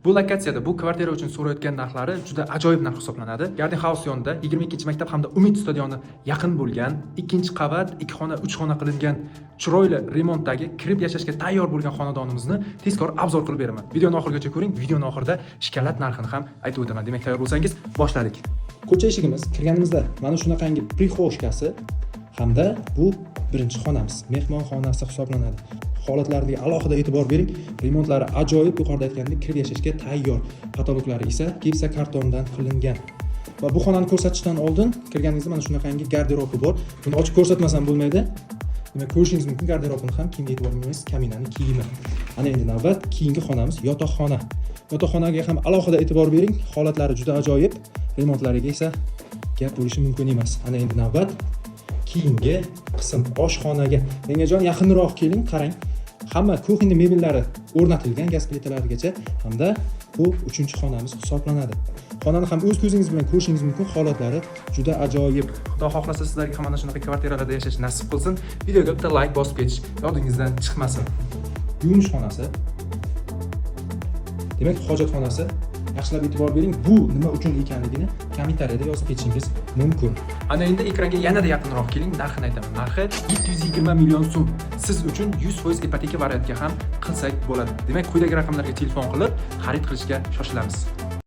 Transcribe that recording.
Bu lokatsiyada bu kvartira uchun so'rayotgan narxlari juda ajoyib narx hisoblanadi. Garden House yonida 22-maktab hamda Umid stadioni yaqin bo'lgan, ikkinchi qavat, 2 xona, 3 xona qilingan chiroyli remontdagi kirib yashashga tayyor bo'lgan xonadonimizni tezkor obzor qilib beraman. Videoni oxirigacha ko'ring. Videoning oxirida shikalat narxini ham aytib o'taman. Demak, tayyor bo'lsangiz, boshladik. Ko'cha eshigimiz kirganimizda mana shunaqangi prixoshkasi hamda bu birinchi xonamiz, mehmonxonasi hisoblanadi. Holatlariga alohida e'tibor bering. Remontlari ajoyib, yuqorida aytganimdek kirib yashashga tayyor. Patologlari esa gipsa kartondan qilingan. Va bu xonani ko'rsatishdan oldin kirganingizda mana shunaqangi garderobi bor. Buni ochib ko'rsatmasam bo'lmaydi. Demak, ko'rishingiz mumkin garderobini ham kimga e'tibor bermaysiz, kaminaning kiyimi. Ana endi navbat keyingi xonamiz yotoqxona. Yotoqxonaga ham alohida e'tibor bering. Holatlari juda ajoyib. Remontlariga esa gap bo'lishi mumkin emas. Ana endi navbat keyingi qism oshxonaga. Mengajon yaqinroq keling, qarang. Hamma kuxnya mebellari o'rnatilgan gaz plitalarigacha hamda bu 3-xonamiz hisoblanadi. Xonani ham o'z ko'zingiz bilan ko'rishingiz mumkin. Holatlari juda ajoyib. Xudo xohlasa sizlarga ham mana shunaqa kvartiralarda yashash nasib qilsin. Videoga bitta like bosib ketish yodingizdan chiqmasin. Yuvinish xonasi. Demak, hojatxonasi. Yaxshilab e'tibor bering, bu nima uchun ekanligini kommentariyada yozib ketishingiz mumkin. Ana endi ekranga yanada yaqinroq keling, narxini aytaman. Narxi 720 million so'm. Siz uchun 100% ipoteka variantga ham qilsak bo'ladi. Demak, quyidagi raqamlarga telefon qilib xarid qilishga shoshilamiz.